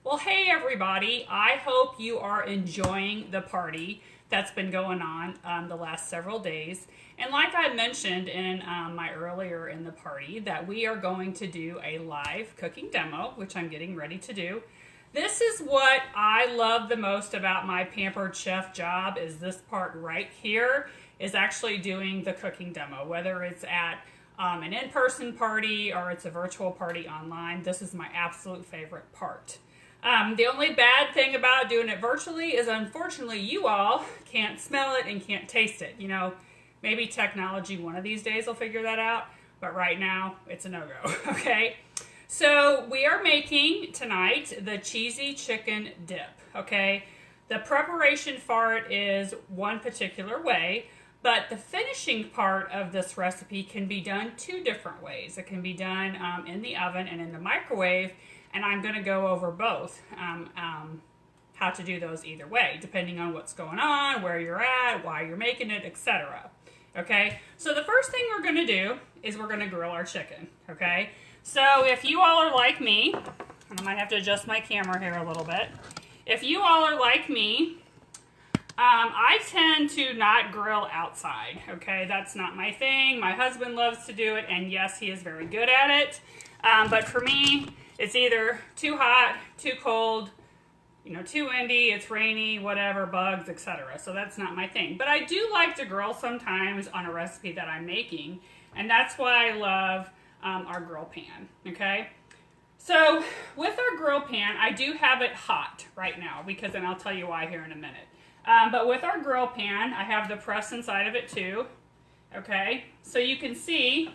Well, hey everybody, I hope you are enjoying the party that's been going on the last several days. And like I mentioned in my earlier in the party, that we are going to do a live cooking demo, which I'm getting ready to do. This is what I love the most about my Pampered Chef job, is this part right here is actually doing the cooking demo, whether it's at an in-person party or it's a virtual party online. This is my absolute favorite part. The only bad thing about doing it virtually is, unfortunately, you all can't smell it and can't taste it. You know, maybe technology one of these days will figure that out, but right now it's a no-go, okay? So we are making tonight the cheesy chicken dip, okay? The preparation for it is one particular way, but the finishing part of this recipe can be done two different ways. It can be done in the oven and in the microwave, and I'm going to go over both, how to do those either way, depending on what's going on, where you're at, why you're making it, etc. Okay, so the first thing we're going to do is we're going to grill our chicken, okay? So if you all are like me, and I might have to adjust my camera here a little bit. If you all are like me, I tend to not grill outside, okay? That's not my thing. My husband loves to do it, and yes, he is very good at it. But for me, it's either too hot, too cold, you know, too windy, it's rainy, whatever, bugs, etc. So that's not my thing. But I do like to grill sometimes on a recipe that I'm making, and that's why I love our grill pan, okay? So with our grill pan, I do have it hot right now, because, and I'll tell you why here in a minute. But with our grill pan, I have the press inside of it too, okay? So you can see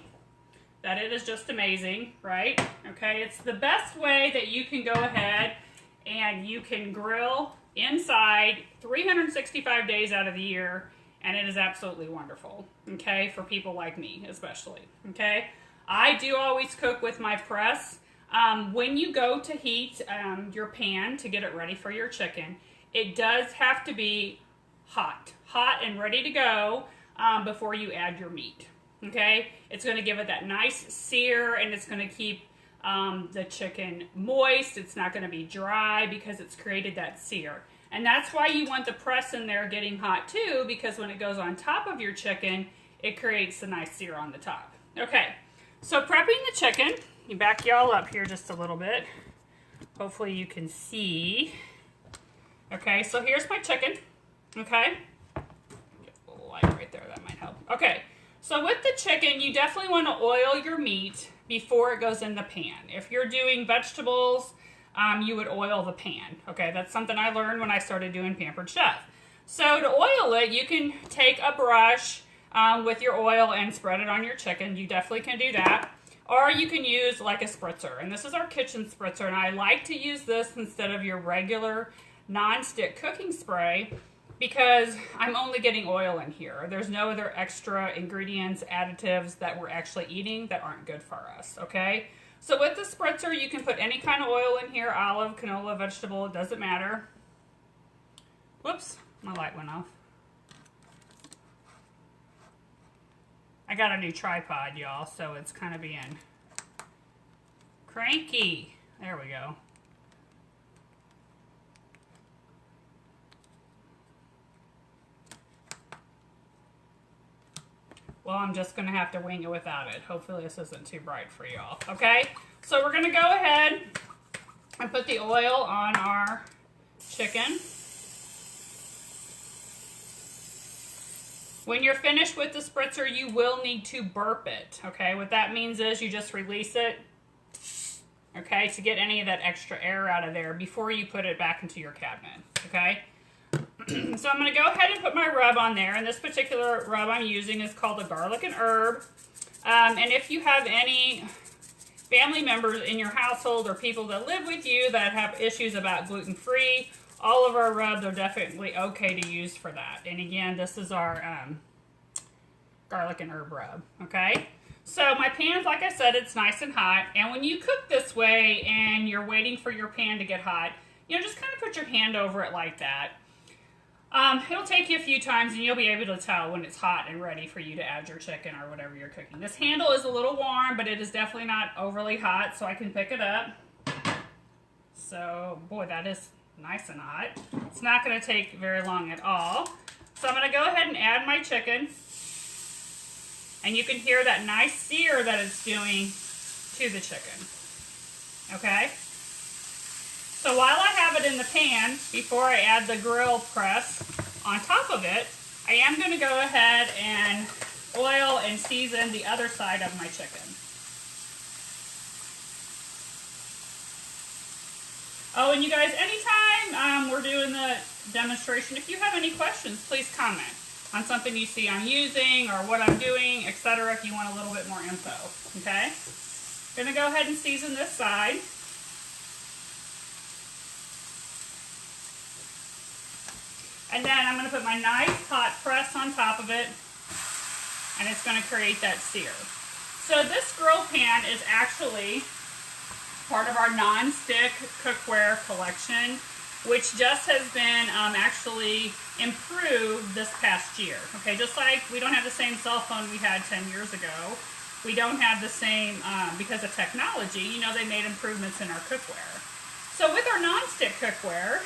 that it is just amazing, right? Okay, it's the best way that you can go ahead and you can grill inside 365 days out of the year, and it is absolutely wonderful, okay, for people like me especially, okay? I do always cook with my press. When you go to heat your pan to get it ready for your chicken, it does have to be hot and ready to go before you add your meat. Okay, it's going to give it that nice sear, and it's going to keep the chicken moist. It's not going to be dry because it's created that sear. And that's why you want the press in there getting hot too, because when it goes on top of your chicken, it creates a nice sear on the top. Okay, so prepping the chicken, you back y'all up here just a little bit. Hopefully you can see. Okay, so here's my chicken. Okay, get a little light right there, that might help. Okay. So with the chicken, you definitely want to oil your meat before it goes in the pan. If you're doing vegetables, you would oil the pan. Okay, that's something I learned when I started doing Pampered Chef. So to oil it, you can take a brush with your oil and spread it on your chicken. You definitely can do that. Or you can use like a spritzer. And this is our kitchen spritzer. And I like to use this instead of your regular non-stick cooking spray, because I'm only getting oil in here. There's no other extra ingredients, additives that we're actually eating that aren't good for us, okay? So with the spritzer, you can put any kind of oil in here, olive, canola, vegetable, it doesn't matter. Whoops, my light went off. I got a new tripod, y'all, so it's kind of being cranky. There we go. Well, I'm just going to have to wing it without it. Hopefully this isn't too bright for y'all. Okay? So we're going to go ahead and put the oil on our chicken. When you're finished with the spritzer, you will need to burp it. Okay? What that means is you just release it, okay, to get any of that extra air out of there before you put it back into your cabinet. Okay? So I'm going to go ahead and put my rub on there, and this particular rub I'm using is called the garlic and herb. And if you have any family members in your household or people that live with you that have issues about gluten-free, all of our rubs are definitely okay to use for that. And again, this is our garlic and herb rub, okay? So my pan, like I said, it's nice and hot. And when you cook this way and you're waiting for your pan to get hot, you know, just kind of put your hand over it like that. It'll take you a few times and you'll be able to tell when it's hot and ready for you to add your chicken or whatever you're cooking. This handle is a little warm, but it is definitely not overly hot, so I can pick it up. So, boy, that is nice and hot. It's not going to take very long at all. So I'm going to go ahead and add my chicken. And you can hear that nice sear that it's doing to the chicken. Okay? So while I have it in the pan, before I add the grill press on top of it, I am going to go ahead and oil and season the other side of my chicken. Oh, and you guys, anytime we're doing the demonstration, if you have any questions, please comment on something you see I'm using or what I'm doing, etc. if you want a little bit more info, okay? I'm gonna go ahead and season this side. And then I'm gonna put my nice hot press on top of it, and it's gonna create that sear. So this grill pan is actually part of our non-stick cookware collection, which just has been actually improved this past year. Okay, just like we don't have the same cell phone we had 10 years ago, we don't have the same, because of technology, you know, they made improvements in our cookware. So with our non-stick cookware,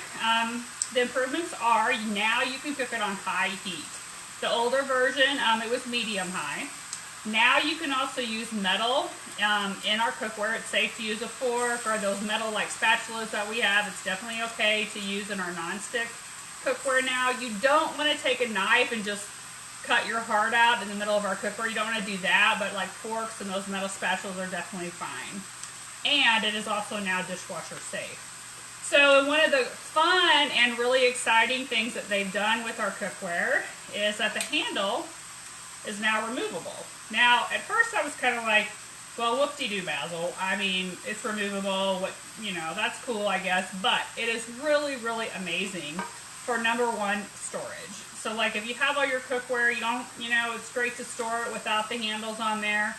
the improvements are now you can cook it on high heat. The older version, it was medium-high. Now you can also use metal in our cookware. It's safe to use a fork or those metal like spatulas that we have. It's definitely okay to use in our non-stick cookware now. You don't want to take a knife and just cut your heart out in the middle of our cookware. You don't want to do that, but like forks and those metal spatulas are definitely fine. And it is also now dishwasher safe. So one of the fun and really exciting things that they've done with our cookware is that the handle is now removable. Now, at first I was kind of like, well, whoop-de-doo, Basil. I mean, it's removable, you know, that's cool, I guess, but it is really, really amazing for number one, storage. So like if you have all your cookware, you don't, you know, it's great to store it without the handles on there.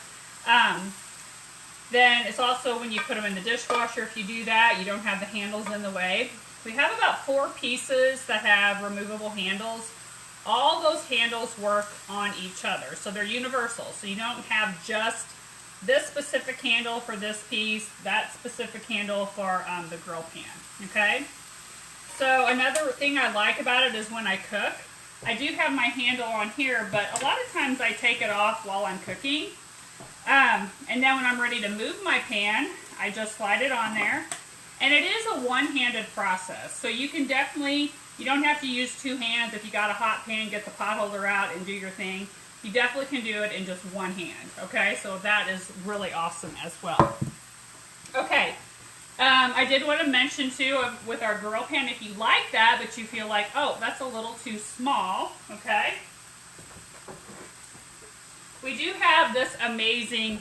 Then it's also when you put them in the dishwasher, if you do that, you don't have the handles in the way. We have about 4 pieces that have removable handles. All those handles work on each other, so they're universal. So you don't have just this specific handle for this piece, that specific handle for the grill pan, okay? So another thing I like about it is when I cook, I do have my handle on here, but a lot of times I take it off while I'm cooking. And then when I'm ready to move my pan, I just slide it on there. And it is a one-handed process, so you can definitely, you don't have to use 2 hands. If you got a hot pan, get the pot holder out and do your thing. You definitely can do it in just one hand, okay? So that is really awesome as well. Okay, I did want to mention too, with our grill pan, if you like that, but you feel like, oh, that's a little too small, okay? We do have this amazing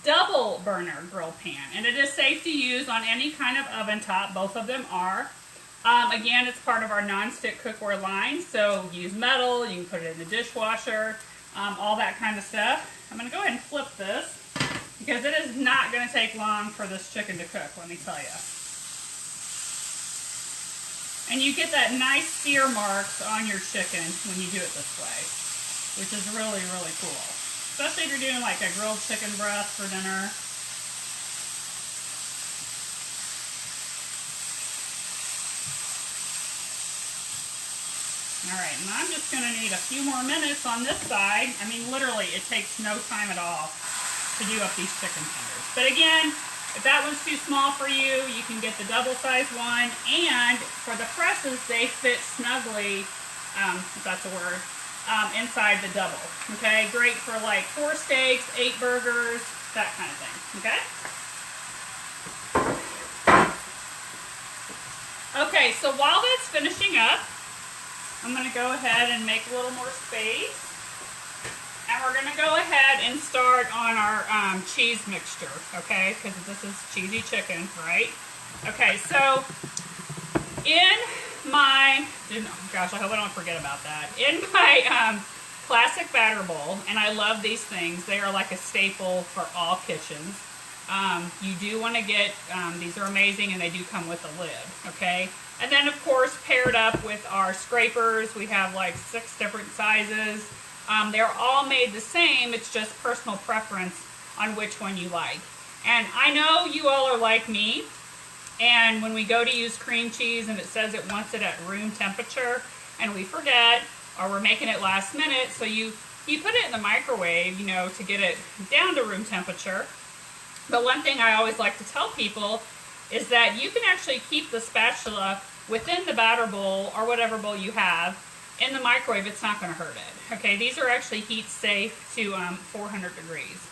double burner grill pan, and it is safe to use on any kind of oven top. Both of them are. Again, it's part of our non-stick cookware line, so use metal, you can put it in the dishwasher, all that kind of stuff. I'm going to go ahead and flip this because it is not going to take long for this chicken to cook, let me tell you. And you get that nice sear marks on your chicken when you do it this way, which is really, really cool. Especially if you're doing like a grilled chicken breast for dinner. Alright, and I'm just going to need a few more minutes on this side. I mean, literally, it takes no time at all to do up these chicken tenders. But again, if that one's too small for you, you can get the double-sized one. And for the presses, they fit snugly, if that's a word, inside the double. Okay, great for like 4 steaks, 8 burgers, that kind of thing. Okay? Okay, so while that's finishing up, I'm going to go ahead and make a little more space. And we're going to go ahead and start on our cheese mixture, okay? Because this is cheesy chicken, right? Okay, so in my, oh gosh, I hope I don't forget about that. In my classic batter bowl, and I love these things. They are like a staple for all kitchens. You do want to get, these are amazing and they do come with a lid, okay? And then of course paired up with our scrapers, we have like 6 different sizes. They're all made the same, it's just personal preference on which one you like. And I know you all are like me, And when we go to use cream cheese and it says it wants it at room temperature and we forget, or we're making it last minute, so you put it in the microwave, you know, to get it down to room temperature. But one thing I always like to tell people is that you can actually keep the spatula within the batter bowl or whatever bowl you have in the microwave. It's not going to hurt it. Okay, these are actually heat safe to 400 degrees.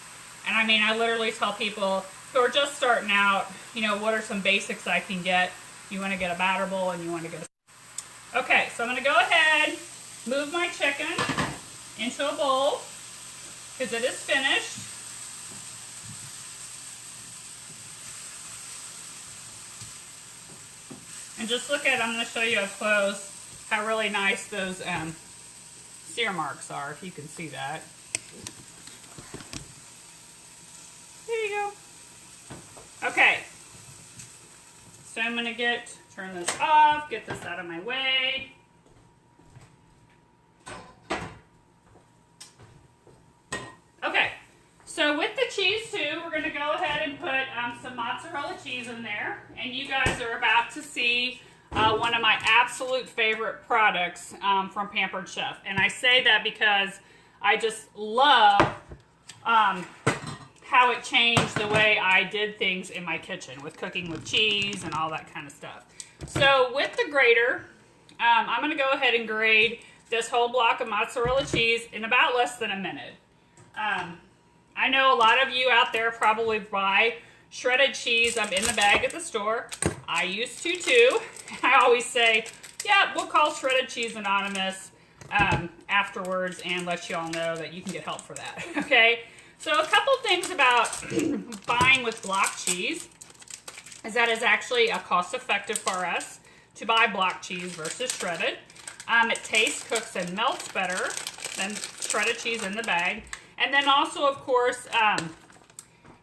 And I mean, I literally tell people who are just starting out, you know, what are some basics I can get? You want to get a batter bowl and you want to get a... Okay, so I'm going to go ahead, move my chicken into a bowl because it is finished. And just look at it, I'm going to show you up close how really nice those sear marks are, if you can see that. There you go. Okay. So I'm going to turn this off, get this out of my way. Okay. So with the cheese too, we're going to go ahead and put some mozzarella cheese in there. And you guys are about to see one of my absolute favorite products from Pampered Chef. And I say that because I just love how it changed the way I did things in my kitchen with cooking with cheese and all that kind of stuff. So with the grater, I'm going to go ahead and grate this whole block of mozzarella cheese in about less than a minute. I know a lot of you out there probably buy shredded cheese in the bag at the store. I used to too. I always say, yeah, we'll call Shredded Cheese Anonymous afterwards and let you all know that you can get help for that, okay? So a couple things about buying with block cheese is that it's actually cost-effective for us to buy block cheese versus shredded. It tastes, cooks, and melts better than shredded cheese in the bag. And then also, of course,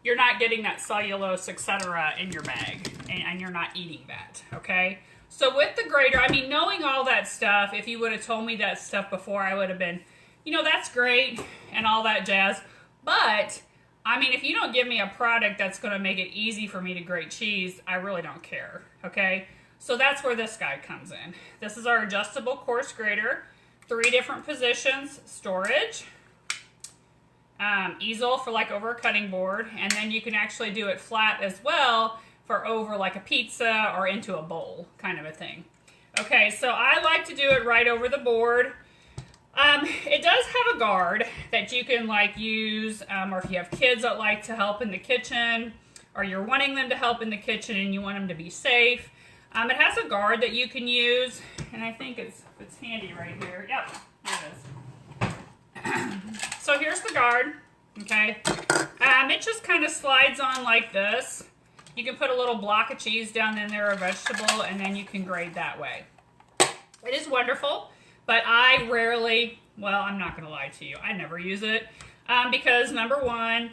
you're not getting that cellulose, etc. in your bag, and you're not eating that, okay? So with the grater, I mean, knowing all that stuff, if you would have told me that stuff before, I would have been, you know, that's great and all that jazz. But, I mean, if you don't give me a product that's going to make it easy for me to grate cheese, I really don't care, okay? So that's where this guy comes in. This is our adjustable coarse grater, 3 different positions, storage, easel for like over a cutting board, and then you can actually do it flat as well for over like a pizza or into a bowl kind of a thing. Okay, so I like to do it right over the board. It does have a guard that you can like use, or if you have kids that like to help in the kitchen, or you're wanting them to help in the kitchen and you want them to be safe. It has a guard that you can use, and I think it's handy right here. Yep, here it is. So here's the guard, okay? It just kind of slides on like this. You can put a little block of cheese down in there, a vegetable, and then you can grate that way. It is wonderful, but I rarely, well, I'm not going to lie to you, I never use it because number one,